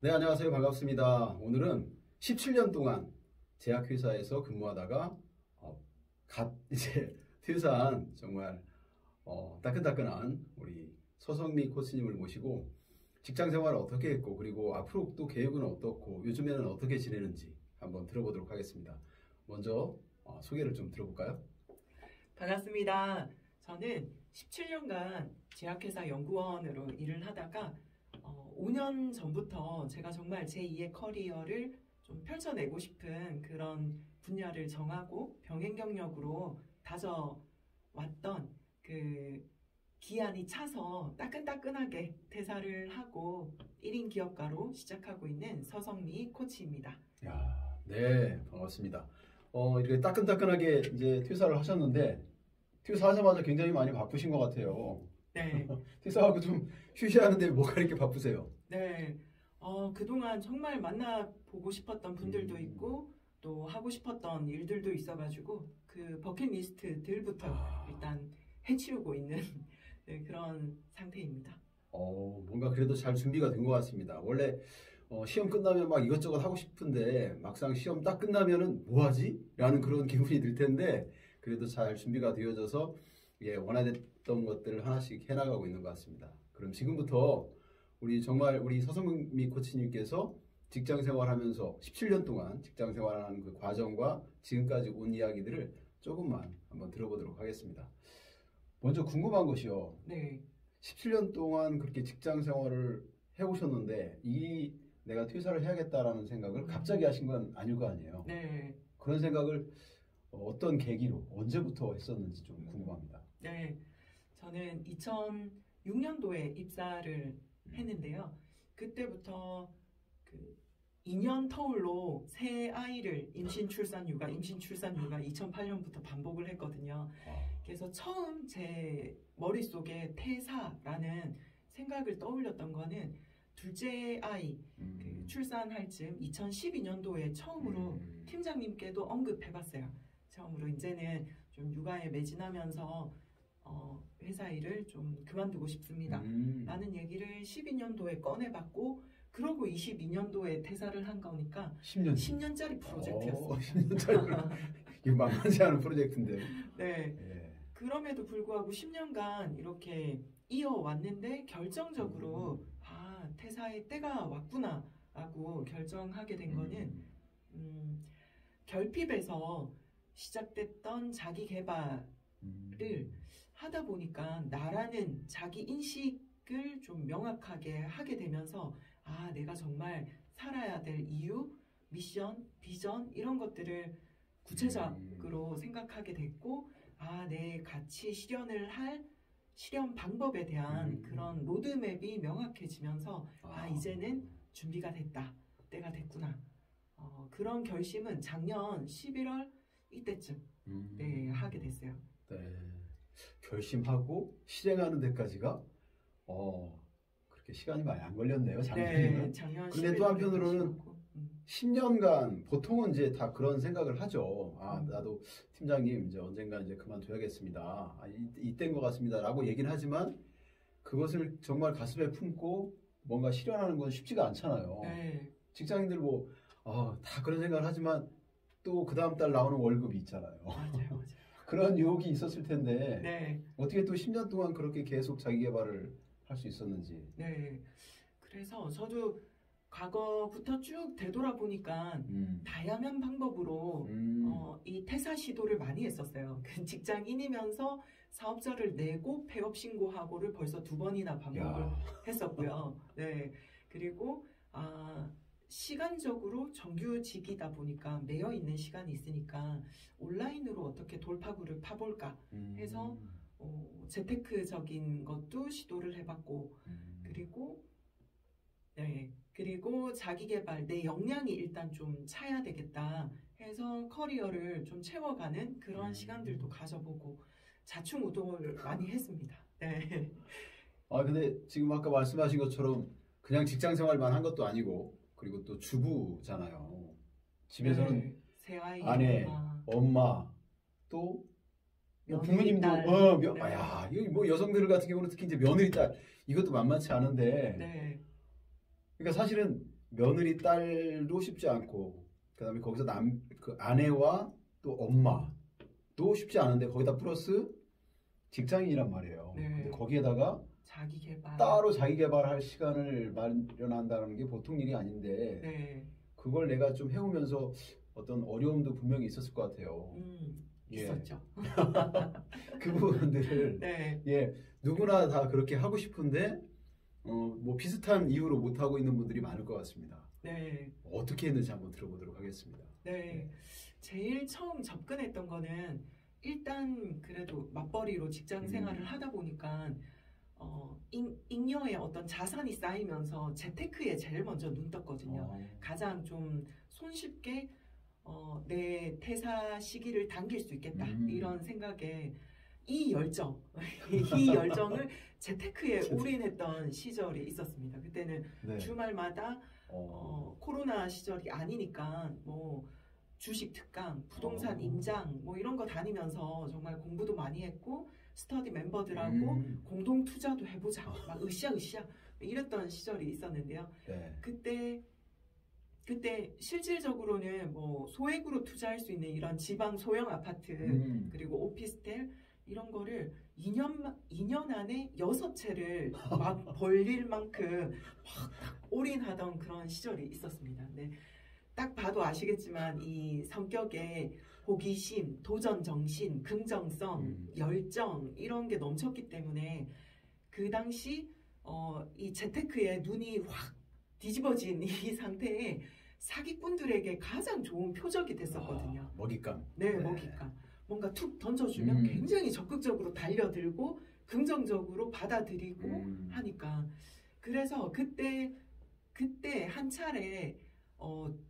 네, 안녕하세요. 반갑습니다. 오늘은 17년 동안 제약회사에서 근무하다가 갓 이제 퇴사한 정말 따끈따끈한 우리 서성미 코치님을 모시고 직장 생활을 어떻게 했고 그리고 앞으로 또 계획은 어떻고 요즘에는 어떻게 지내는지 한번 들어보도록 하겠습니다. 먼저 소개를 좀 들어볼까요? 반갑습니다. 저는 17년간 제약회사 연구원으로 일을 하다가 5년 전부터 제가 정말 제2의 커리어를 좀 펼쳐내고 싶은 그런 분야를 정하고 병행 경력으로 다져왔던 그 기한이 차서 따끈따끈하게 퇴사를 하고 1인 기업가로 시작하고 있는 서성미 코치입니다. 야, 네, 반갑습니다. 이렇게 따끈따끈하게 이제 퇴사를 하셨는데 퇴사하자마자 굉장히 많이 바쁘신 것 같아요. 네. 퇴사하고 좀 쉬셔야하는데 뭐가 이렇게 바쁘세요? 네. 그동안 정말 만나보고 싶었던 분들도 있고, 또 하고 싶었던 일들도 있어가지고, 그 버킷리스트들부터 일단 해치우고 있는 네, 그런 상태입니다. 뭔가 그래도 잘 준비가 된 것 같습니다. 원래 시험 끝나면 막 이것저것 하고 싶은데 막상 시험 딱 끝나면은 뭐 하지? 라는 그런 기분이 들 텐데 그래도 잘 준비가 되어져서 원하던 것들을 하나씩 해나가고 있는 것 같습니다. 그럼 지금부터 우리 서성미 코치님께서 직장 생활하면서 17년 동안 직장 생활하는 그 과정과 지금까지 온 이야기들을 조금만 한번 들어보도록 하겠습니다. 먼저 궁금한 것이요. 네. 17년 동안 그렇게 직장 생활을 해오셨는데 내가 퇴사를 해야겠다라는 생각을 갑자기 하신 건 아닐 거 아니에요. 네. 그런 생각을 어떤 계기로 언제부터 했었는지 좀 궁금합니다. 네. 저는 2006년도에 입사를 했는데요. 그때부터 그 2년 터울로 새 아이를 임신 출산 육아 2008년부터 반복을 했거든요. 그래서 처음 제 머릿속에 퇴사라는 생각을 떠올렸던 거는 둘째 아이 그 출산할 즈음 2012년도에 처음으로 팀장님께도 언급해봤어요. 처음으로 이제는 좀 육아에 매진하면서 회사 일을 좀 그만두고 싶습니다. 라는 얘기를 12년도에 꺼내봤고 그러고 22년도에 퇴사를 한 거니까 10년짜리 프로젝트였어요. 10년짜리 이거 만만치 않은 프로젝트인데. 네. 네. 그럼에도 불구하고 10년간 이렇게 이어왔는데 결정적으로 퇴사의 때가 왔구나 라고 결정하게 된 거는 결핍에서 시작됐던 자기 개발을 하다 보니까 나라는 자기 인식을 좀 명확하게 하게 되면서 내가 정말 살아야 될 이유, 미션, 비전 이런 것들을 구체적으로 생각하게 됐고 내 가치 실현을 할 실현 방법에 대한 그런 로드맵이 명확해지면서 이제는 준비가 됐다, 때가 됐구나. 그런 결심은 작년 11월 이때쯤 하게 됐어요. 네, 결심하고 실행하는 데까지가 그렇게 시간이 많이 안 걸렸네요. 작년에는. 네, 작년 근데 또 한편으로는 10년간 보통은 이제 다 그런 생각을 하죠. 나도 팀장님 이제 언젠가 이제 그만둬야겠습니다. 이때인 것 같습니다라고 얘기는 하지만 그것을 정말 가슴에 품고 뭔가 실현하는 건 쉽지가 않잖아요. 네. 직장인들 다 그런 생각을 하지만 또 그 다음 달 나오는 월급이 있잖아요. 맞아요. 그런 유혹이 있었을 텐데 네. 어떻게 또 10년 동안 그렇게 계속 자기 개발을 할 수 있었는지. 네. 그래서 저도 과거부터 쭉 되돌아보니까 다양한 방법으로 이 퇴사 시도를 많이 했었어요. 직장인이면서 사업자를 내고 폐업 신고하고를 벌써 2번이나 반복을 했었고요. 네. 그리고 시간적으로 정규직이다 보니까 매여 있는 시간이 있으니까 온라인으로 어떻게 돌파구를 파볼까 해서 재테크적인 것도 시도를 해봤고 그리고 자기 개발, 내 역량이 일단 좀 차야 되겠다 해서 커리어를 좀 채워가는 그런 시간들도 가져보고 자충우동을 많이 했습니다. 네. 근데 지금 아까 말씀하신 것처럼 그냥 직장 생활만 한 것도 아니고 그리고 또 주부잖아요. 집에서는 새 아이, 아내, 엄마 또 부모님도 이거 뭐 여성들 같은 경우는 특히 이제 며느리 딸 이것도 만만치 않은데. 네. 그러니까 사실은 며느리 딸도 쉽지 않고 그다음에 거기서 그 아내와 또 엄마도 쉽지 않은데 거기다 플러스 직장인이란 말이에요. 네. 근데 거기에다가 자기 개발. 따로 자기 개발할 시간을 마련한다는 게 보통 일이 아닌데 네. 그걸 내가 좀 해오면서 어떤 어려움도 분명히 있었을 것 같아요. 예. 있었죠. 그 부분들을 네. 예, 누구나 다 그렇게 하고 싶은데 뭐 비슷한 이유로 못 하고 있는 분들이 많을 것 같습니다. 네. 어떻게 했는지 한번 들어보도록 하겠습니다. 네. 제일 처음 접근했던 거는 일단 그래도 맞벌이로 직장 생활을 하다 보니까 잉여의 어떤 자산이 쌓이면서 재테크에 제일 먼저 눈 떴거든요. 가장 좀 손쉽게 내 퇴사 시기를 당길 수 있겠다 이런 생각에 이 열정을 재테크에 올인했던 시절이 있었습니다. 그때는 네. 주말마다 코로나 시절이 아니니까 뭐 주식 특강, 부동산 임장 뭐 이런 거 다니면서 정말 공부도 많이 했고 스터디 멤버들하고 공동 투자도 해보자 막 으쌰 이랬던 시절이 있었는데요. 네. 그때 실질적으로는 뭐 소액으로 투자할 수 있는 이런 지방 소형 아파트 그리고 오피스텔 이런 거를 2년 안에 6채를 막 벌릴 만큼 막 올인하던 그런 시절이 있었습니다. 근데 딱 봐도 아시겠지만 이 성격에 호기심, 도전 정신, 긍정성, 열정 이런 게 넘쳤기 때문에 그 당시 이 재테크에 눈이 확 뒤집어진 이 상태에 사기꾼들에게 가장 좋은 표적이 됐었거든요. 먹잇감. 네, 먹잇감. 뭔가 툭 던져주면 굉장히 적극적으로 달려들고 긍정적으로 받아들이고 하니까 그래서 그때 한 차례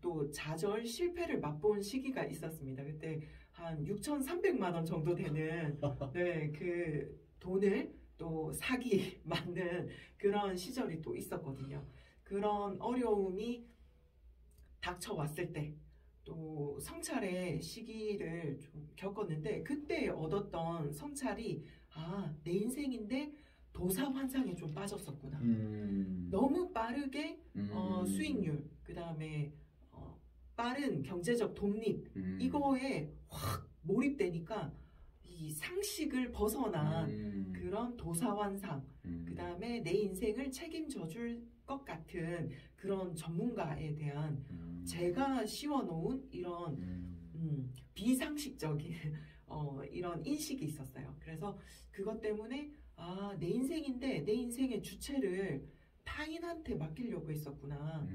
또 좌절 실패를 맛본 시기가 있었습니다. 그때 한 6,300만 원 정도 되는 네, 그 돈을 또 사기 맞는 그런 시절이 또 있었거든요. 그런 어려움이 닥쳐왔을 때 또 성찰의 시기를 좀 겪었는데 그때 얻었던 성찰이 내 인생인데 도사 환상에 좀 빠졌었구나. 너무 빠르게 수익률, 그 다음에 빠른 경제적 독립 이거에 확 몰입되니까 이 상식을 벗어난 그런 도사 환상, 그 다음에 내 인생을 책임져 줄 것 같은 그런 전문가에 대한 제가 씌워놓은 이런 비상식적인 이런 인식이 있었어요. 그래서 그것 때문에 내 인생인데 내 인생의 주체를 타인한테 맡기려고 했었구나.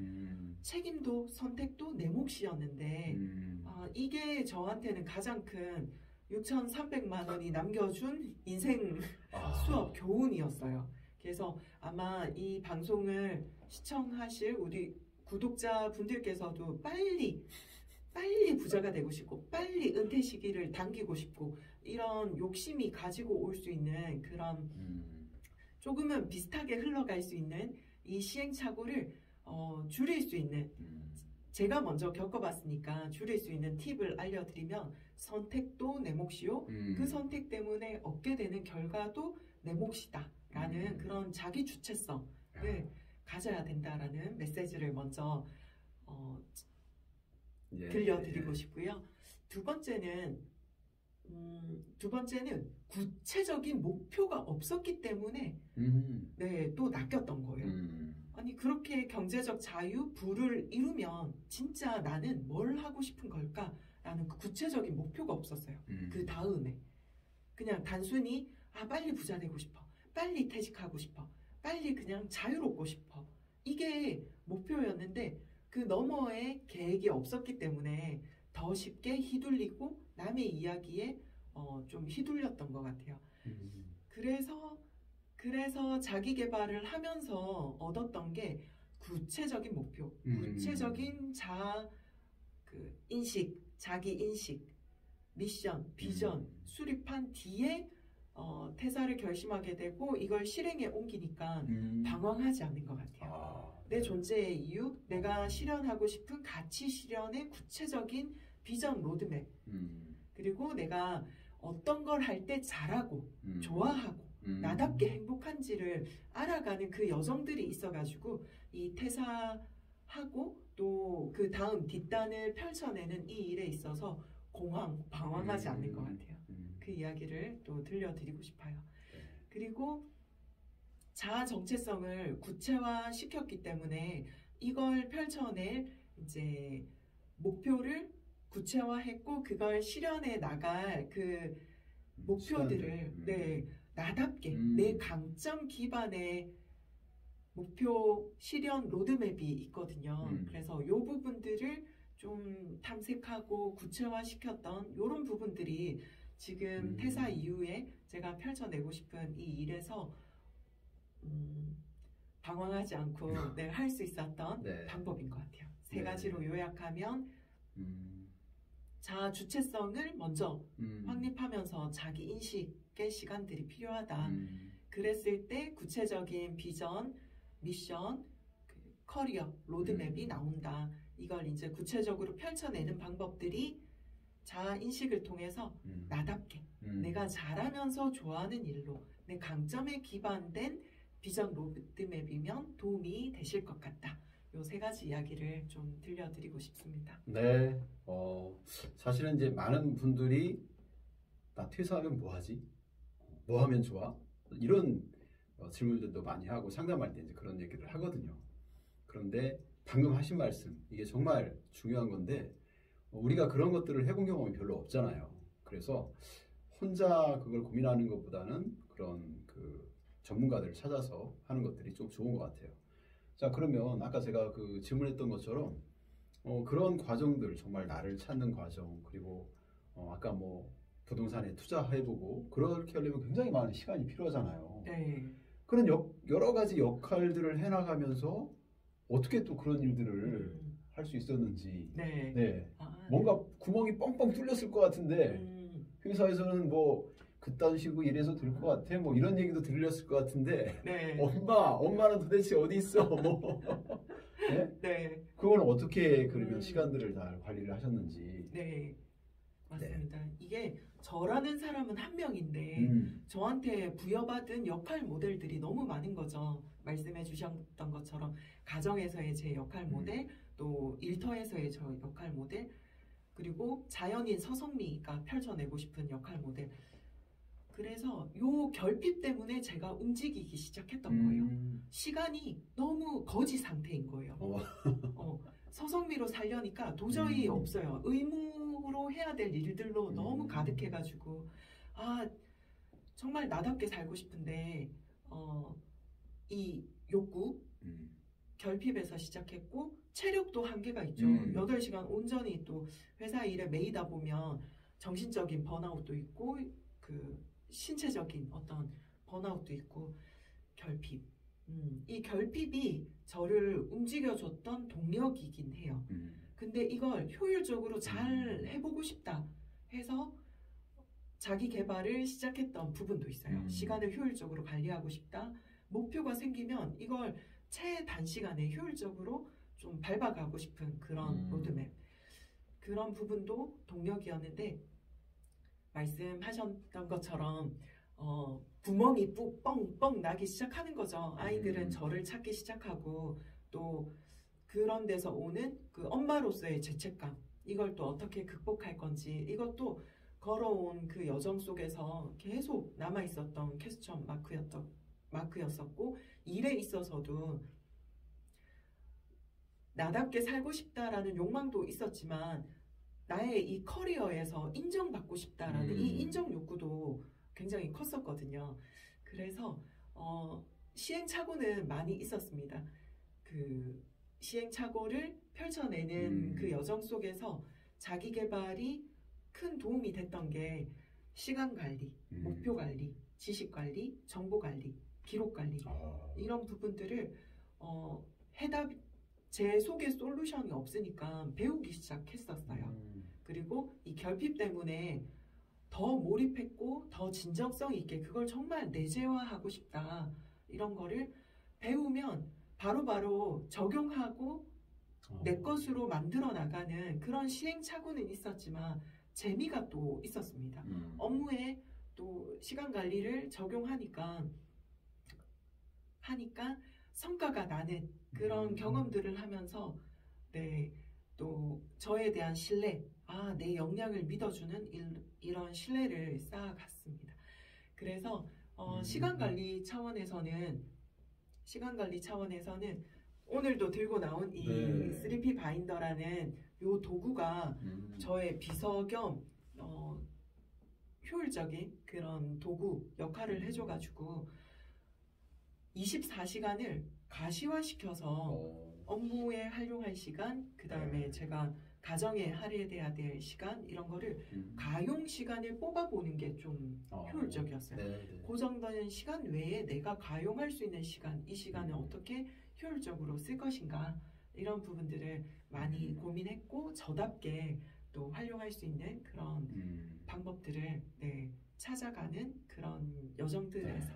책임도 선택도 내 몫이었는데 이게 저한테는 가장 큰 6,300만 원이 남겨준 인생 수업 교훈이었어요. 그래서 아마 이 방송을 시청하실 우리 구독자분들께서도 빨리 부자가 되고 싶고 빨리 은퇴 시기를 당기고 싶고 이런 욕심이 가지고 올 수 있는 그런 조금은 비슷하게 흘러갈 수 있는 이 시행착오를 줄일 수 있는 제가 먼저 겪어봤으니까 줄일 수 있는 팁을 알려드리면 선택도 내 몫이요 그 선택 때문에 얻게 되는 결과도 내 몫이다 라는 그런 자기 주체성을 가져야 된다라는 메시지를 먼저 들려드리고 싶고요. 두 번째는 구체적인 목표가 없었기 때문에 또 낚였던 거예요. 아니 그렇게 경제적 자유, 부를 이루면 진짜 나는 뭘 하고 싶은 걸까라는 그 구체적인 목표가 없었어요. 그 다음에 그냥 단순히 빨리 부자 되고 싶어, 빨리 퇴직하고 싶어, 빨리 그냥 자유롭고 싶어 이게 목표였는데 그 너머에 계획이 없었기 때문에 더 쉽게 휘둘리고 남의 이야기에 좀 휘둘렸던 것 같아요. 그래서 자기 개발을 하면서 얻었던 게 구체적인 목표, 구체적인 인식, 자기 인식, 미션, 비전 수립한 뒤에 퇴사를 결심하게 되고 이걸 실행에 옮기니까 방황하지 않는 것 같아요. 내 존재의 이유, 내가 실현하고 싶은 가치 실현의 구체적인 비전 로드맵 그리고 내가 어떤 걸 할 때 잘하고 좋아하고 나답게 행복한지를 알아가는 그 여정들이 있어가지고 이 퇴사 하고 또 그 다음 뒷단을 펼쳐내는 이 일에 있어서 방황하지 않는 것 같아요. 그 이야기를 또 들려드리고 싶어요. 그리고 자아 정체성을 구체화 시켰기 때문에 이걸 펼쳐낼 이제 목표를 구체화했고 그걸 실현해 나갈 그 목표들을 나답게 내 강점 기반의 목표 실현 로드맵이 있거든요. 그래서 이 부분들을 좀 탐색하고 구체화시켰던 이런 부분들이 지금 퇴사 이후에 제가 펼쳐내고 싶은 이 일에서 방황하지 않고 할 수 있었던 방법인 것 같아요. 세 가지로 요약하면 자아 주체성을 먼저 확립하면서 자기 인식의 시간들이 필요하다. 그랬을 때 구체적인 비전, 미션, 커리어, 로드맵이 나온다. 이걸 이제 구체적으로 펼쳐내는 방법들이 자아 인식을 통해서 나답게 내가 잘하면서 좋아하는 일로 내 강점에 기반된 비전 로드맵이면 도움이 되실 것 같다. 요 세 가지 이야기를 좀 들려드리고 싶습니다. 네, 사실은 이제 많은 분들이 나 퇴사하면 뭐 하지? 뭐 하면 좋아? 이런 질문들도 많이 하고 상담할 때 이제 그런 얘기를 하거든요. 그런데 방금 하신 말씀, 이게 정말 중요한 건데 우리가 그런 것들을 해본 경험이 별로 없잖아요. 그래서 혼자 그걸 고민하는 것보다는 그런 그 전문가들을 찾아서 하는 것들이 좀 좋은 것 같아요. 자, 그러면 아까 제가 그 질문했던 것처럼 그런 과정들, 정말 나를 찾는 과정, 그리고 아까 뭐 부동산에 투자해보고 그렇게 하려면 굉장히 많은 시간이 필요하잖아요. 네. 그런 여러 가지 역할들을 해나가면서 어떻게 또 그런 일들을 할 수 있었는지. 뭔가 구멍이 뻥뻥 뚫렸을 것 같은데 회사에서는 뭐 그딴 식으로 일해서 될 것 같아 뭐 이런 얘기도 들렸을 것 같은데 엄마는 도대체 어디 있어 뭐 그건 어떻게 그러면 시간들을 다 관리를 하셨는지. 맞습니다. 이게 저라는 사람은 한 명인데 저한테 부여받은 역할 모델들이 너무 많은 거죠. 말씀해 주셨던 것처럼 가정에서의 제 역할 모델, 또 일터에서의 저 역할 모델, 그리고 자연인 서성미가 펼쳐내고 싶은 역할 모델. 그래서 요 결핍 때문에 제가 움직이기 시작했던 거예요. 시간이 너무 거지 상태인 거예요. 서성미로 살려니까 도저히 없어요. 의무로 해야 될 일들로 너무 가득해가지고 정말 나답게 살고 싶은데 이 욕구, 결핍에서 시작했고 체력도 한계가 있죠. 8시간 온전히 또 회사 일에 매이다 보면 정신적인 번아웃도 있고 그 신체적인 어떤 번아웃도 있고 결핍. 이 결핍이 저를 움직여줬던 동력이긴 해요. 근데 이걸 효율적으로 잘 해보고 싶다 해서 자기 개발을 시작했던 부분도 있어요. 시간을 효율적으로 관리하고 싶다. 목표가 생기면 이걸 최단시간에 효율적으로 좀 밟아가고 싶은 그런 로드맵. 그런 부분도 동력이었는데 말씀하셨던 것처럼 구멍이 뻥뻥 나기 시작하는 거죠. 아이들은 저를 찾기 시작하고 또 그런 데서 오는 그 엄마로서의 죄책감, 이걸 또 어떻게 극복할 건지, 이것도 걸어온 그 여정 속에서 계속 남아있었던 퀘스천 마크였었고, 일에 있어서도 나답게 살고 싶다라는 욕망도 있었지만 나의 이 커리어에서 인정받고 싶다라는 이 인정 욕구도 굉장히 컸었거든요. 그래서 시행착오는 많이 있었습니다. 그 시행착오를 펼쳐내는 그 여정 속에서 자기 개발이 큰 도움이 됐던 게 시간 관리, 목표 관리, 지식 관리, 정보 관리, 기록 관리, 이런 부분들을 제 속에 솔루션이 없으니까 배우기 시작했었어요. 그리고 이 결핍 때문에 더 몰입했고 더 진정성 있게 그걸 정말 내재화하고 싶다. 이런 거를 배우면 바로바로 적용하고 내 것으로 만들어 나가는 그런 시행착오는 있었지만 재미가 또 있었습니다. 업무에 또 시간 관리를 적용하니까 성과가 나는 그런 경험들을 하면서 네, 또 저에 대한 신뢰, 내 역량을 믿어주는 이런 신뢰를 쌓아갔습니다. 그래서 시간 관리 차원에서는 오늘도 들고 나온 이 네. 3P 바인더라는 요 도구가 저의 비서 겸 효율적인 그런 도구 역할을 해줘가지고 24시간을 가시화시켜서 업무에 활용할 시간, 그 다음에 제가 가정에 할애해야 될 시간 이런 거를 가용 시간을 뽑아보는 게 좀 효율적이었어요. 네. 고정된 시간 외에 내가 가용할 수 있는 시간, 이 시간을 어떻게 효율적으로 쓸 것인가 이런 부분들을 많이 고민했고 저답게 또 활용할 수 있는 그런 방법들을 찾아가는 그런 여정들에서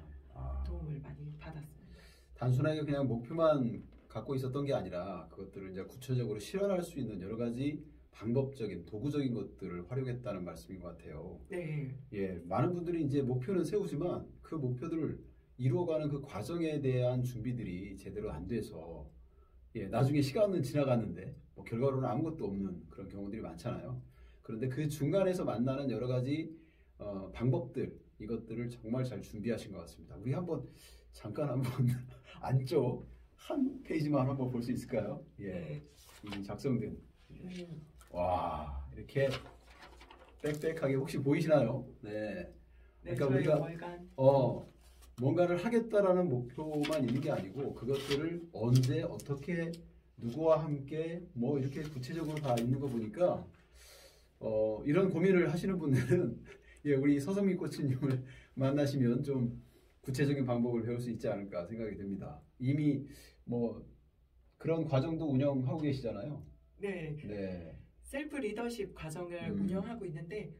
도움을 많이 받았습니다. 단순하게 그냥 목표만 갖고 있었던 게 아니라 그것들을 이제 구체적으로 실현할 수 있는 여러 가지 방법적인 도구적인 것들을 활용했다는 말씀인 것 같아요. 네. 예, 많은 분들이 이제 목표는 세우지만 그 목표들을 이루어가는 그 과정에 대한 준비들이 제대로 안 돼서 나중에 시간은 지나갔는데 뭐 결과로는 아무것도 없는 그런 경우들이 많잖아요. 그런데 그 중간에서 만나는 여러 가지 방법들 이것들을 정말 잘 준비하신 것 같습니다. 우리 잠깐 한번 안쪽 한 페이지만 한번 볼 수 있을까요? 예, 이 작성된 와 이렇게 빽빽하게 혹시 보이시나요? 네. 그러니까 우리가 뭔가를 하겠다라는 목표만 있는 게 아니고 그것들을 언제 어떻게 누구와 함께 뭐 이렇게 구체적으로 다 있는 거 보니까 이런 고민을 하시는 분들은 우리 서성민 코치님을 만나시면 좀 구체적인 방법을 배울 수 있지 않을까 생각이 듭니다. 이미 뭐 그런 과정도 운영하고 계시잖아요. 네. 셀프 리더십 과정을 운영하고 있는데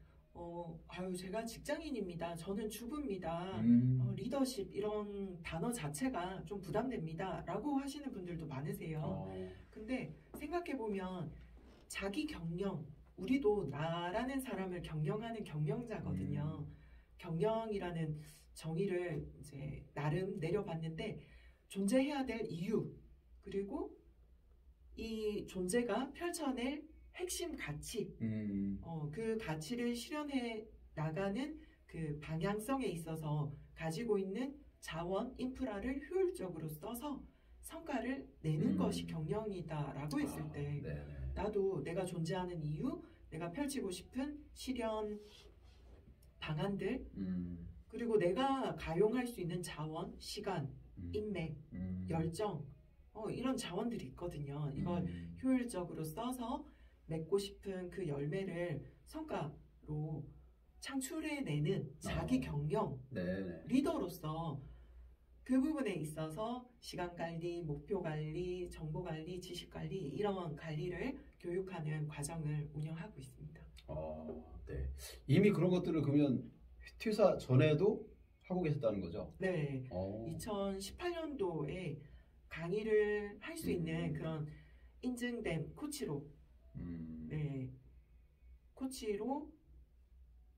제가 직장인입니다. 저는 주부입니다. 리더십 이런 단어 자체가 좀 부담됩니다. 라고 하시는 분들도 많으세요. 근데 생각해보면 자기 경영, 우리도 나라는 사람을 경영하는 경영자거든요. 경영이라는 정의를 이제 나름 내려봤는데 존재해야 될 이유, 그리고 이 존재가 펼쳐낼 핵심 가치, 그 가치를 실현해 나가는 그 방향성에 있어서 가지고 있는 자원, 인프라를 효율적으로 써서 성과를 내는 것이 경영이다라고 했을 때 나도 내가 존재하는 이유, 내가 펼치고 싶은 실현 방안들, 그리고 내가 가용할 수 있는 자원, 시간, 인맥, 열정 이런 자원들이 있거든요. 이걸 효율적으로 써서 맺고 싶은 그 열매를 성과로 창출해내는 자기 경영 리더로서 그 부분에 있어서 시간 관리, 목표 관리, 정보 관리, 지식 관리 이런 관리를 교육하는 과정을 운영하고 있습니다. 네. 이미 그런 것들을 그러면 퇴사 전에도 하고 계셨다는 거죠? 네. 2018년도에 강의를 할 수 있는 그런 인증된 코치로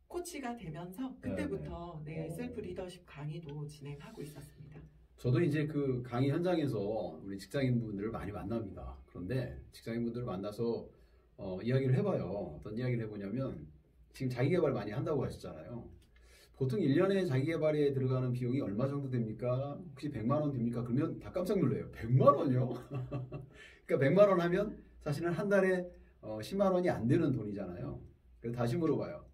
코치가 되면서 그때부터 셀프 리더십 강의도 진행하고 있었습니다. 저도 이제 그 강의 현장에서 우리 직장인분들을 많이 만납니다. 그런데 직장인분들을 만나서 이야기를 해봐요. 어떤 이야기를 해보냐면 지금 자기개발 많이 한다고 하셨잖아요. 보통 1년에 자기개발에 들어가는 비용이 얼마 정도 됩니까? 혹시 100만 원 됩니까? 그러면 다 깜짝 놀래요. 100만 원이요? 그러니까 100만 원 하면 사실은 한 달에 10만 원이 안 되는 돈이잖아요. 그래서 다시 물어봐요.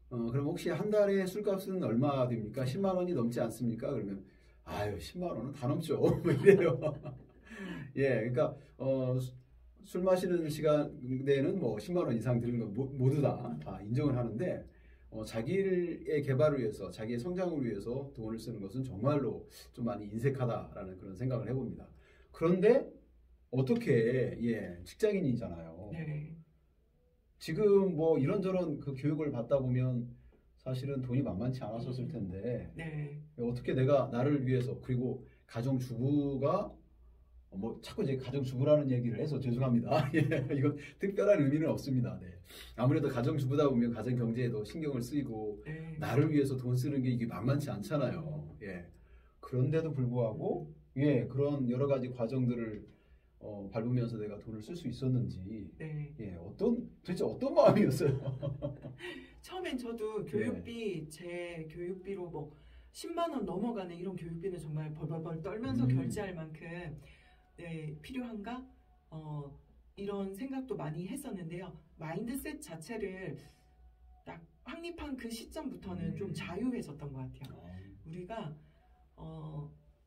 그럼 혹시 한 달에 술값은 얼마 됩니까? 10만 원이 넘지 않습니까? 그러면 10만 원은 다 넘죠. 뭐 이래요. 그러니까 술 마시는 시간에는 뭐 10만 원 이상 드는 거 모두 다 인정을 하는데 자기의 개발을 위해서, 자기의 성장을 위해서 돈을 쓰는 것은 정말로 좀 많이 인색하다라는 그런 생각을 해봅니다. 그런데 어떻게 직장인이잖아요. 지금 뭐 이런저런 그 교육을 받다 보면 사실은 돈이 만만치 않았었을 텐데 어떻게 내가 나를 위해서, 그리고 가정주부가 뭐 자꾸 이제 가정주부라는 얘기를 해서 죄송합니다. 이건 특별한 의미는 없습니다. 아무래도 가정주부다 보면 가정경제에도 신경을 쓰이고 나를 위해서 돈 쓰는 게 이게 만만치 않잖아요. 그런데도 불구하고 예, 그런 여러 가지 과정들을 밟으면서 내가 돈을 쓸 수 있었는지, 네. 예, 도대체 어떤 마음이었어요? 처음엔 저도 교육비, 제 교육비로 뭐 10만 원 넘어가는 이런 교육비는 정말 벌벌벌 떨면서 결제할 만큼 네, 필요한가? 이런 생각도 많이 했었는데요. 마인드셋 자체를 딱 확립한 그 시점부터는 좀 자유해졌던 것 같아요. 우리가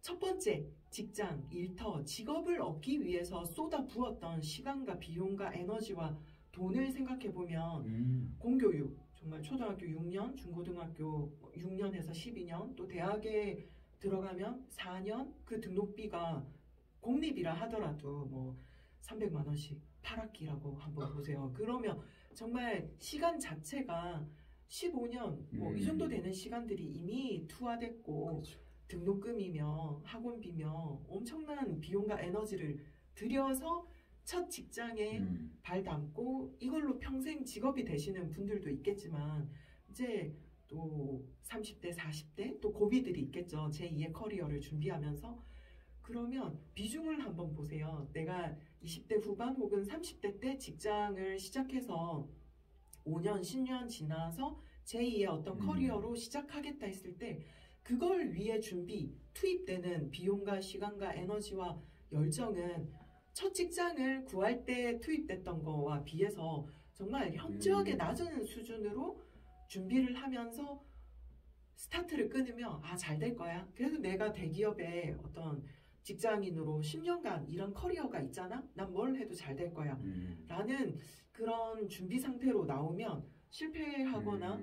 첫 번째 직장, 일터, 직업을 얻기 위해서 쏟아 부었던 시간과 비용과 에너지와 돈을 생각해 보면 공교육, 정말 초등학교 6년, 중고등학교 6년에서 12년, 또 대학에 들어가면 4년, 그 등록비가 공립이라 하더라도 뭐 300만 원씩 8학기라고 한번 보세요. 그러면 정말 시간 자체가 15년 뭐 이 정도 되는 시간들이 이미 투하됐고 그렇죠. 등록금이며 학원비며 엄청난 비용과 에너지를 들여서 첫 직장에 발 담고 이걸로 평생 직업이 되시는 분들도 있겠지만 이제 또 30대, 40대 또 고비들이 있겠죠. 제2의 커리어를 준비하면서 그러면 비중을 한번 보세요. 내가 20대 후반 혹은 30대 때 직장을 시작해서 5년, 10년 지나서 제2의 어떤 커리어로 시작하겠다 했을 때 그걸 위해 투입되는 비용과 시간과 에너지와 열정은 첫 직장을 구할 때 투입됐던 거와 비해서 정말 현저하게 낮은 수준으로 준비를 하면서 스타트를 끊으면 잘 될 거야. 그래도 내가 대기업에 어떤 직장인으로 10년간 이런 커리어가 있잖아? 난 뭘 해도 잘 될 거야. 라는 그런 준비 상태로 나오면 실패하거나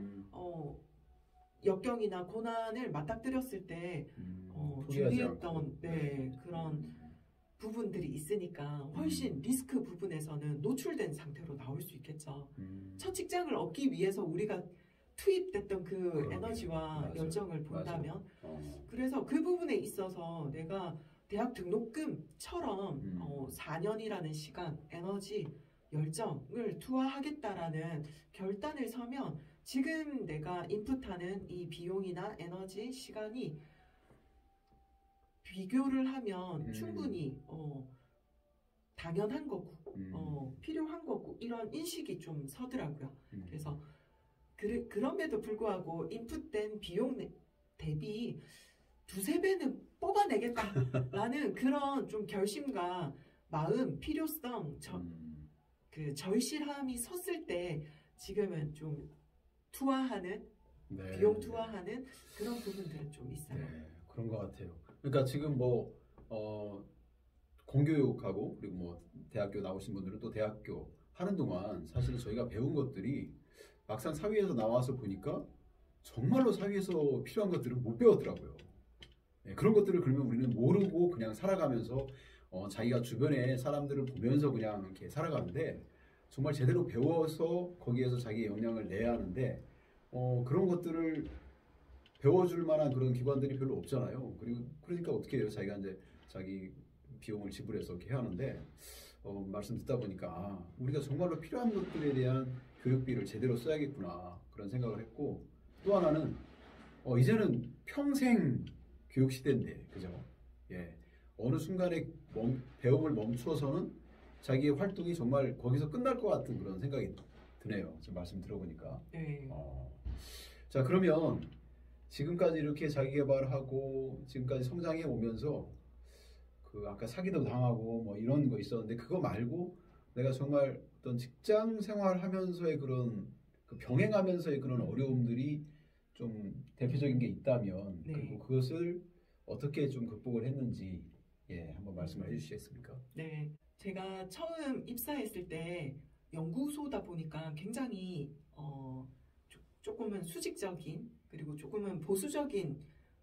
역경이나 고난을 맞닥뜨렸을 때 준비했던 그런 부분들이 있으니까 훨씬 리스크 부분에서는 노출된 상태로 나올 수 있겠죠. 첫 직장을 얻기 위해서 우리가 투입됐던 그 에너지와 맞아. 열정을 본다면 그래서 그 부분에 있어서 내가 대학 등록금처럼 4년이라는 시간, 에너지, 열정을 투하하겠다라는 결단을 서면 지금 내가 인풋하는 이 비용이나 에너지, 시간이 비교를 하면 충분히 당연한 거고 필요한 거고 이런 인식이 좀 서더라고요. 그래서 그럼에도 불구하고 인풋된 비용 대비 두세 배는 뽑아내겠다라는 그런 좀 결심과 마음, 필요성, 그 절실함이 섰을 때 지금은 좀 투하하는 비용 투하하는 그런 부분들은 좀 있어요. 네, 그런 것 같아요. 그러니까 지금 뭐 공교육하고 그리고 뭐 대학교 나오신 분들은 또 대학교 하는 동안 사실은 저희가 배운 것들이 막상 사회에서 나와서 보니까 정말로 사회에서 필요한 것들은 못 배웠더라고요. 네, 그런 것들을 그러면 우리는 모르고 그냥 살아가면서 자기가 주변에 사람들을 보면서 그냥 이렇게 살아가는데 정말 제대로 배워서 거기에서 자기의 역량을 내야 하는데 그런 것들을 배워줄 만한 그런 기관들이 별로 없잖아요. 그러니까 어떻게 해요? 자기가 이제 자기 비용을 지불해서 이렇게 해야 하는데 말씀 듣다 보니까 우리가 정말로 필요한 것들에 대한 교육비를 제대로 써야겠구나 그런 생각을 했고 또 하나는 이제는 평생 교육 시대인데 그죠? 예, 어느 순간에 배움을 멈춰서는 자기의 활동이 정말 거기서 끝날 것 같은 그런 생각이 드네요. 지금 말씀 들어보니까. 네. 자 그러면 지금까지 이렇게 자기 개발하고 지금까지 성장해 오면서 그 아까 사기도 당하고 뭐 이런 거 있었는데 그거 말고 내가 정말 어떤 직장 생활하면서의 그런 그 병행하면서의 그런 어려움들이 좀 대표적인 게 있다면 그리고 그것을 어떻게 좀 극복을 했는지 한번 말씀을 해주시겠습니까? 네, 제가 처음 입사했을 때 연구소다 보니까 굉장히 조금은 수직적인 그리고 조금은 보수적인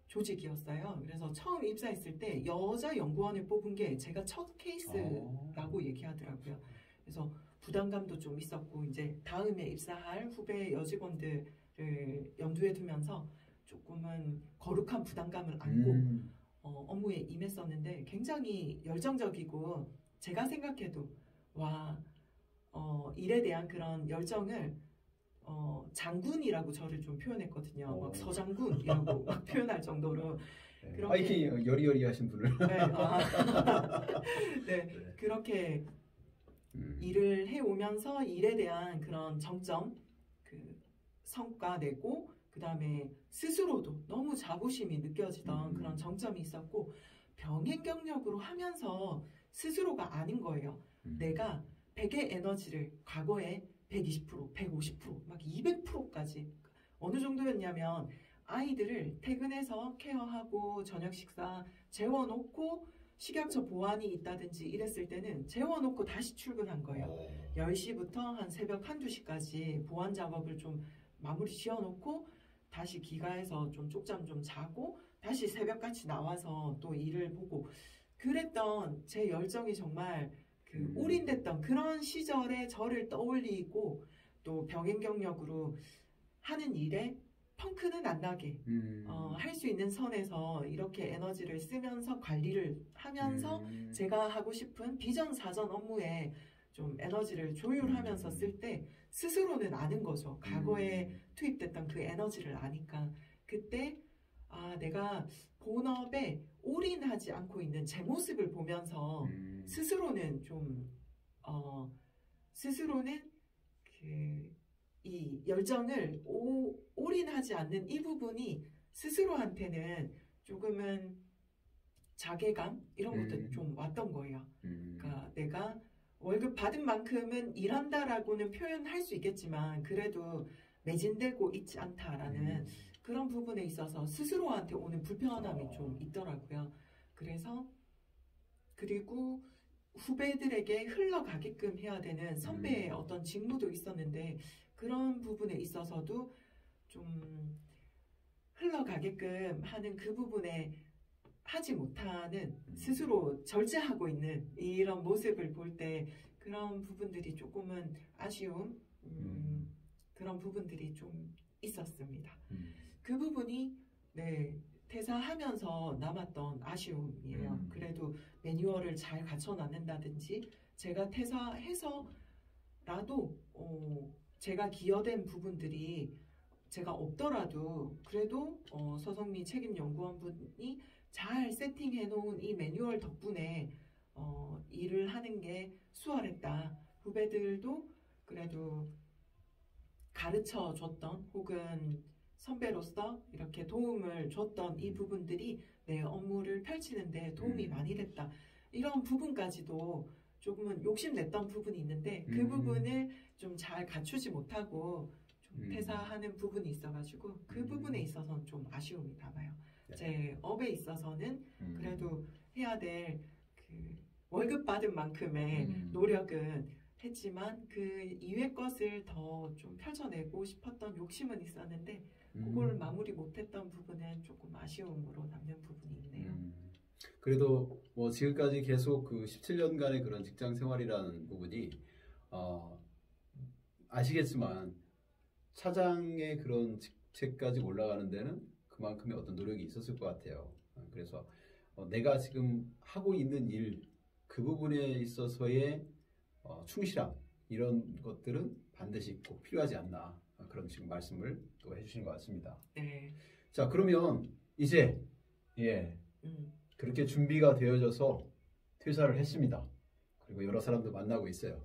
조직이었어요. 그래서 처음 입사했을 때 여자 연구원을 뽑은 게 제가 첫 케이스라고 얘기하더라고요. 그래서 부담감도 좀 있었고 이제 다음에 입사할 후배 여직원들을 염두에 두면서 조금은 거룩한 부담감을 안고 업무에 임했었는데 굉장히 열정적이고 제가 생각해도 일에 대한 그런 열정을 장군이라고 저를 좀 표현했거든요. 막 서장군이라고 막 표현할 정도로 네. 그렇게- 파이팅 여리여리하신 분을. 네, 네, 네. 그렇게 일을 해오면서 일에 대한 그런 정점, 그 성과 내고 그 다음에 스스로도 너무 자부심이 느껴지던 그런 정점이 있었고 병행 경력으로 하면서 스스로가 아는 거예요. 내가 100의 에너지를 과거에 120%, 150%, 막 200%까지 어느 정도였냐면 아이들을 퇴근해서 케어하고 저녁 식사 재워놓고 식약처 보안이 있다든지 이랬을 때는 재워놓고 다시 출근한 거예요. 10시부터 한 새벽 1, 2시까지 보안 작업을 좀 마무리 지어놓고 다시 귀가해서 좀 쪽잠 좀 자고 다시 새벽같이 나와서 또 일을 보고 그랬던 제 열정이 정말 그 올인됐던 그런 시절의 저를 떠올리고 또 병행 경력으로 하는 일에 펑크는 안 나게 할 수 있는 선에서 이렇게 에너지를 쓰면서 관리를 하면서 제가 하고 싶은 비전 사전 업무에 좀 에너지를 조율하면서 쓸 때 스스로는 아는 거죠. 과거에 투입됐던 그 에너지를 아니까 그때 내가 본업에 올인하지 않고 있는 제 모습을 보면서 스스로는 좀 스스로는 이 열정을 올인하지 않는 이 부분이 스스로한테는 조금은 자괴감 이런 것도 좀 왔던 거예요. 그러니까 내가 월급 받은 만큼은 일한다라고는 표현할 수 있겠지만 그래도 매진되고 있지 않다라는 그런 부분에 있어서 스스로한테 오는 불편함이 좀 있더라고요. 그래서 그리고 후배들에게 흘러가게끔 해야 되는 선배의 어떤 직무도 있었는데 그런 부분에 있어서도 좀 흘러가게끔 하는 그 부분에 하지 못하는 스스로 절제하고 있는 이런 모습을 볼 때 그런 부분들이 조금은 아쉬움 그런 부분들이 좀 있었습니다. 그 부분이 퇴사하면서 남았던 아쉬움이에요. 그래도 매뉴얼을 잘 갖춰놨는다든지 제가 퇴사해서라도 제가 기여된 부분들이 제가 없더라도 그래도 서성미 책임연구원분이 잘 세팅해 놓은 이 매뉴얼 덕분에 일을 하는 게 수월했다. 후배들도 그래도 가르쳐 줬던 혹은 선배로서 이렇게 도움을 줬던 이 부분들이 내 업무를 펼치는데 도움이 많이 됐다. 이런 부분까지도 조금은 욕심냈던 부분이 있는데 그 부분을 좀 잘 갖추지 못하고 좀 퇴사하는 부분이 있어가지고 그 부분에 있어서는 좀 아쉬움이 남아요. 제 업에 있어서는 그래도 해야 될 그 월급 받은 만큼의 노력은 했지만 그 이외 것을 더 좀 펼쳐내고 싶었던 욕심은 있었는데 그걸 마무리 못했던 부분은 조금 아쉬움으로 남는 부분이 있네요. 그래도 뭐 지금까지 계속 그 17년간의 그런 직장 생활이라는 부분이 아시겠지만 차장의 그런 직책까지 올라가는 데는 그만큼의 어떤 노력이 있었을 것 같아요. 그래서 내가 지금 하고 있는 일 그 부분에 있어서의 충실함 이런 것들은 반드시 꼭 필요하지 않나 그런 지금 말씀을 또 해주시는 것 같습니다. 네. 자 그러면 이제 그렇게 준비가 되어져서 퇴사를 했습니다. 그리고 여러 사람도 만나고 있어요.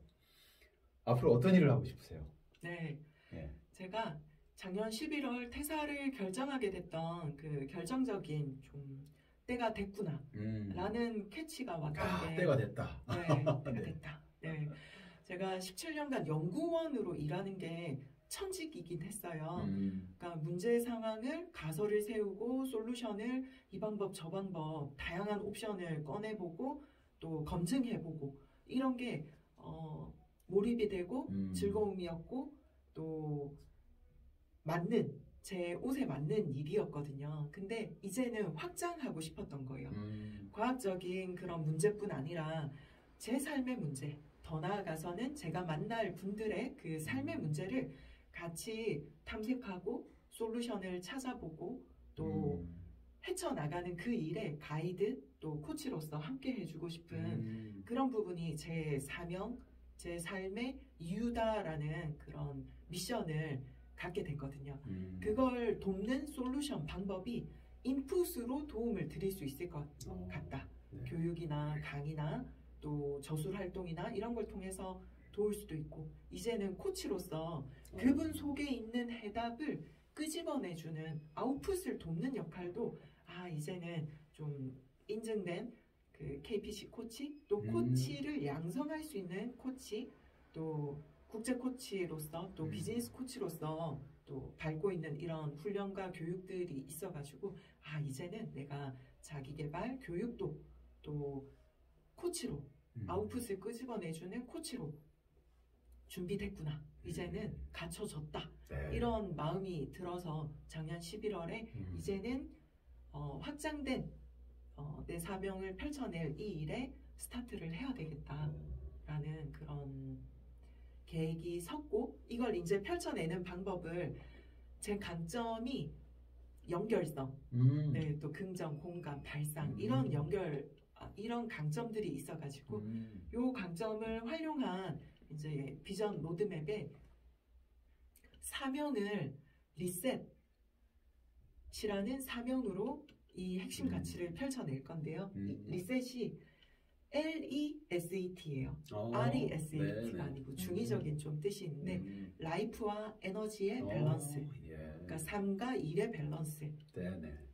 앞으로 어떤 일을 하고 싶으세요? 네. 제가 작년 11월 퇴사를 결정하게 됐던 그 결정적인 좀 때가 됐구나 라는 캐치가 왔던 게 때가 됐다. 네, 때가 됐다. 네. 제가 17년간 연구원으로 일하는 게 천직이긴 했어요. 그러니까 문제 상황을 가설을 세우고 솔루션을 이 방법 저 방법 다양한 옵션을 꺼내보고 또 검증해보고 이런 게 몰입이 되고 즐거움이었고 또 맞는 제 옷에 맞는 일이었거든요. 근데 이제는 확장하고 싶었던 거예요. 과학적인 그런 문제뿐 아니라 제 삶의 문제 더 나아가서는 제가 만날 분들의 그 삶의 문제를 같이 탐색하고 솔루션을 찾아보고 또 헤쳐나가는 그 일에 가이드 또 코치로서 함께 해주고 싶은 그런 부분이 제 사명, 제 삶의 이유다라는 그런 미션을 갖게 됐거든요. 그걸 돕는 솔루션 방법이 인풋으로 도움을 드릴 수 있을 것 같다. 네. 교육이나 강의나 또 저술 활동이나 이런 걸 통해서 도울 수도 있고, 이제는 코치로서 그분 속에 있는 해답을 끄집어내주는 아웃풋을 돕는 역할도 이제는 좀 인증된 그 KPC 코치, 또 코치를 양성할 수 있는 코치, 또 국제 코치로서 또 비즈니스 코치로서 또 밟고 있는 이런 훈련과 교육들이 있어가지고 이제는 내가 자기개발 교육도 또 코치로 아웃풋을 끄집어내주는 코치로 준비됐구나. 이제는 갖춰졌다. 네. 이런 마음이 들어서 작년 11월에 이제는 확장된 내 사명을 펼쳐낼 이 일에 스타트를 해야 되겠다라는 그런 계획이 섰고, 이걸 이제 펼쳐내는 방법을 제 강점이 연결성, 네, 또 긍정, 공감, 발상 이런 이런 강점들이 있어가지고 요 강점을 활용한 이제 비전 로드맵에 사명을 리셋이라는 사명으로 이 핵심 가치를 펼쳐낼 건데요. 리셋이 LESET예요. RESET가 아니고 중의적인 좀 뜻이 있는데 라이프와 에너지의 밸런스, 그러니까 삶과 일의 밸런스.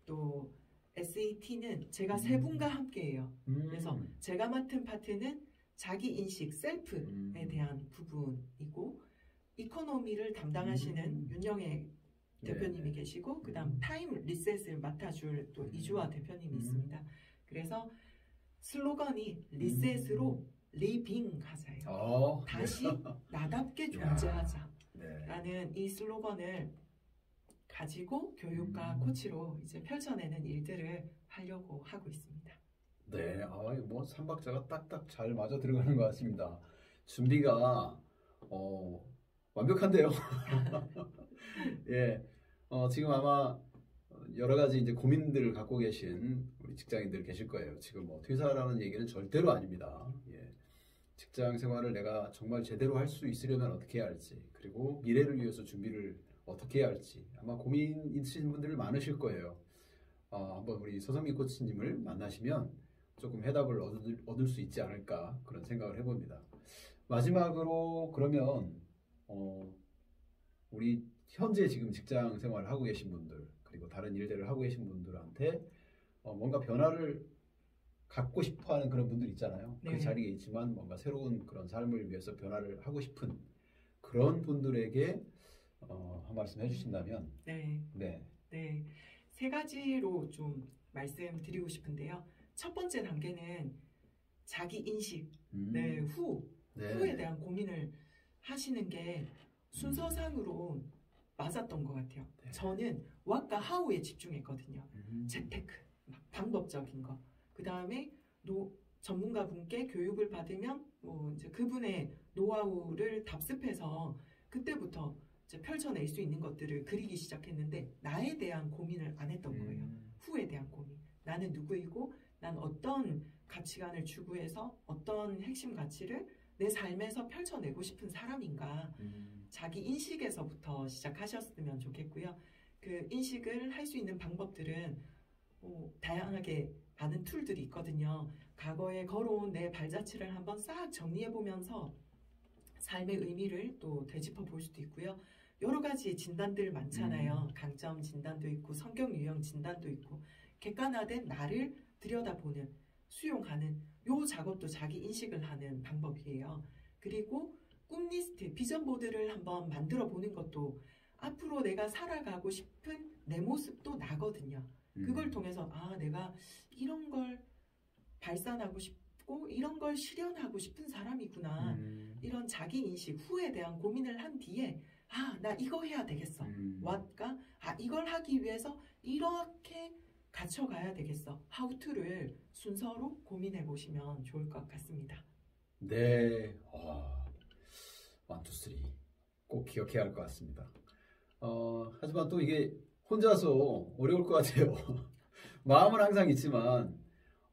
또 SET는 제가 세 분과 함께해요. 그래서 제가 맡은 파트는 자기 인식, 셀프에 대한 부분이고, 이코노미를 담당하시는 윤영애 대표님이 계시고, 그다음 타임 리셋을 맡아줄 또 이주화 대표님이 있습니다. 그래서 슬로건이 리셋으로 리빙 하자예요. 다시 나답게 존재하자. 라는 이 슬로건을 가지고 교육과 코치로 이제 펼쳐내는 일들을 하려고 하고 있습니다. 네, 뭐 삼박자가 딱딱 잘 맞아 들어가는 것 같습니다. 준비가 완벽한데요. 예, 지금 아마 여러 가지 이제 고민들을 갖고 계신 우리 직장인들 계실 거예요. 지금 뭐 퇴사라는 얘기는 절대로 아닙니다. 예, 직장 생활을 내가 정말 제대로 할 수 있으려면 어떻게 해야 할지, 그리고 미래를 위해서 준비를 어떻게 해야 할지 아마 고민 있으신 분들 많으실 거예요. 한번 우리 서성민 코치님을 만나시면 조금 해답을 얻을 수 있지 않을까 그런 생각을 해봅니다. 마지막으로 그러면 우리 현재 지금 직장 생활을 하고 계신 분들, 그리고 다른 일들을 하고 계신 분들한테 뭔가 변화를 갖고 싶어하는 그런 분들 있잖아요. 그 자리에 있지만 뭔가 새로운 그런 삶을 위해서 변화를 하고 싶은 그런 분들에게 한 말씀 해주신다면. 네. 세 가지로 좀 말씀드리고 싶은데요. 첫 번째 단계는 자기 인식, 후에 대한 고민을 하시는 게 순서상으로 맞았던 것 같아요. 저는 what과 how에 집중했거든요. 재테크, 방법적인 거. 그 다음에 전문가 분께 교육을 받으면 뭐 이제 그분의 노하우를 답습해서 그때부터 이제 펼쳐낼 수 있는 것들을 그리기 시작했는데, 나에 대한 고민을 안 했던 거예요. 후에 대한 고민. 나는 누구이고, 난 어떤 가치관을 추구해서 어떤 핵심 가치를 내 삶에서 펼쳐내고 싶은 사람인가. 자기 인식에서부터 시작하셨으면 좋겠고요. 그 인식을 할 수 있는 방법들은 다양하게 많은 툴들이 있거든요. 과거에 걸어온 내 발자취를 한번 싹 정리해보면서 삶의 의미를 또 되짚어 볼 수도 있고요. 여러 가지 진단들 많잖아요. 강점 진단도 있고 성격 유형 진단도 있고, 객관화된 나를 들여다보는, 수용하는 요 작업도 자기 인식을 하는 방법이에요. 그리고 꿈 리스트, 비전 보드를 한번 만들어 보는 것도 앞으로 내가 살아가고 싶은 내 모습도 나거든요. 그걸 통해서 내가 이런 걸 발산하고 싶고 이런 걸 실현하고 싶은 사람이구나. 이런 자기 인식, 후에 대한 고민을 한 뒤에 나 이거 해야 되겠어. what가 이걸 하기 위해서 이렇게 갖춰가야 되겠어. how to를 순서로 고민해 보시면 좋을 것 같습니다. 네, 1, 2, 3 꼭 기억해야 할 것 같습니다. 하지만 또 이게 혼자서 어려울 것 같아요. 마음은 항상 있지만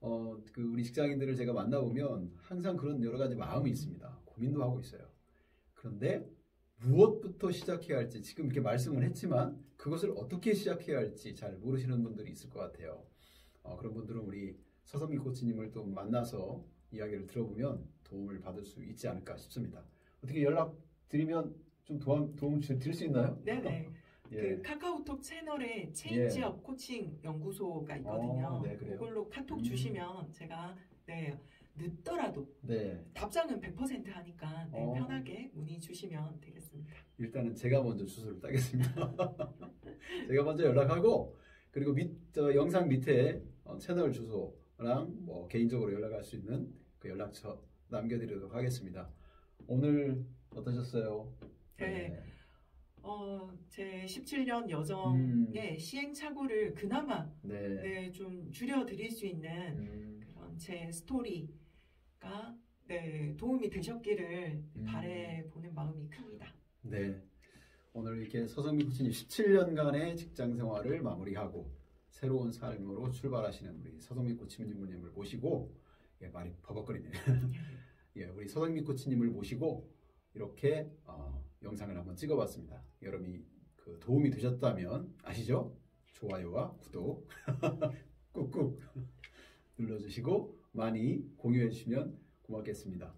우리 직장인들을 제가 만나보면 항상 그런 여러 가지 마음이 있습니다. 고민도 하고 있어요. 그런데 무엇부터 시작해야 할지 지금 이렇게 말씀을 했지만 그것을 어떻게 시작해야 할지 잘 모르시는 분들이 있을 것 같아요. 그런 분들은 우리 서성미 코치님을 또 만나서 이야기를 들어보면 도움을 받을 수 있지 않을까 싶습니다. 어떻게 연락 드리면 좀 도움 드릴 수 있나요? 네네. 예. 그 카카오톡 채널에 체인지업 코칭 연구소가 있거든요. 네, 그래요? 그걸로 카톡 주시면 제가 네, 늦더라도 네. 답장은 100% 하니까 네, 편하게 문의 주시면 되겠습니다. 일단은 제가 먼저 주소를 따겠습니다. 제가 먼저 연락하고 그리고 영상 밑에 채널 주소랑 뭐 개인적으로 연락할 수 있는 그 연락처 남겨드리도록 하겠습니다. 오늘 어떠셨어요? 네. 제 17년 여정의 시행착오를 그나마 네, 좀 줄여드릴 수 있는 그런 제 스토리가 네, 도움이 되셨기를 바라보는 마음이 큽니다. 네. 오늘 이렇게 서성미 코치님 17년간의 직장 생활을 마무리하고 새로운 삶으로 출발하시는 우리 서성미 코치님을 모시고 말이 버벅거리네요. 예, 우리 서성미 코치님을 모시고 이렇게 영상을 한번 찍어봤습니다. 여러분이 그 도움이 되셨다면 아시죠? 좋아요와 구독 꾹꾹 눌러주시고 많이 공유해 주시면 고맙겠습니다.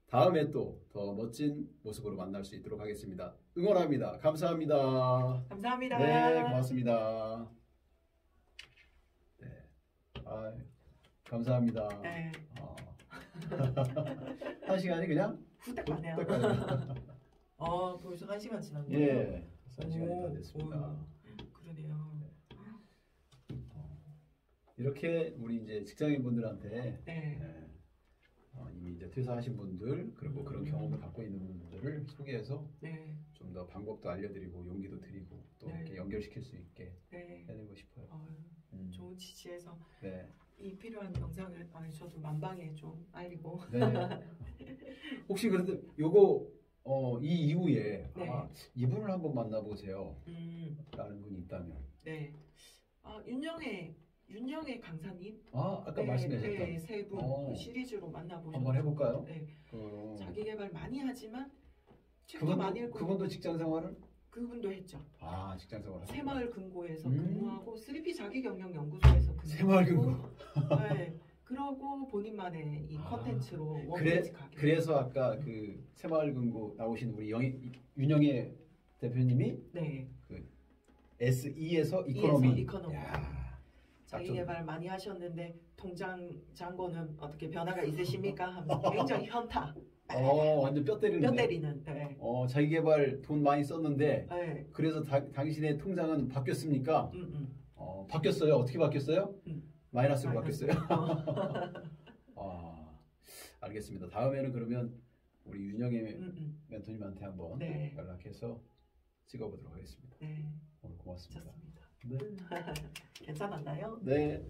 다음에 또 더 멋진 모습으로 만날 수 있도록 하겠습니다. 응원합니다. 감사합니다. 감사합니다. 네, 고맙습니다. 네, 감사합니다. 네. 한 시간이 그냥 후딱 가네요. 벌써 1시간 지났네요. 예, 1시간이 다 됐습니다. 그러네요. 이렇게 우리 이제 직장인분들한테 네. 이미 이제 퇴사하신 분들 그리고 그런 경험을 갖고 있는 분들을 소개해서 네. 좀 더 방법도 알려드리고 용기도 드리고 또 네. 이렇게 연결시킬 수 있게 네. 해내고 싶어요. 좋은 취지에서 네. 이 필요한 영상을 저도 만방에 좀 알리고. 네. 혹시 그런데 요거 이 이후에 네. 이분을 한번 만나보세요. 라는 분이 있다면. 네. 윤영애 강사님. 아까 말씀하셨던. 네, 세 분 시리즈로 만나보셨죠. 한번 해볼까요? 네. 자기 개발 많이 하지만 책도 그분도, 많이 읽고. 그분도 직장 생활을? 그분도 했죠. 직장 생활을. 새마을 금고에서 근무하고 3P 자기경영연구소에서 근무하고. 새마을 금고. 네. 그러고 본인만의 이 컨텐츠로 원페이지 가게. 그래서 아까 그 새마을 금고 나오신 우리 윤영애 대표님이 네. 그 SE에서 이코노미. 자기 개발 많이 하셨는데 통장 잔고는 어떻게 변화가 있으십니까? 하면서 굉장히 현타. 완전 뼈 때리는. 뼈 때리는. 네. 자기 개발 돈 많이 썼는데. 네. 그래서 당신의 통장은 바뀌었습니까? 바뀌었어요. 어떻게 바뀌었어요? 마이너스로 바뀌었어요. 알겠습니다. 다음에는 그러면 우리 윤영애 멘토님한테 한번 연락해서 찍어보도록 하겠습니다. 네. 오늘 고맙습니다. 좋습니다. 네. 괜찮았나요? 네.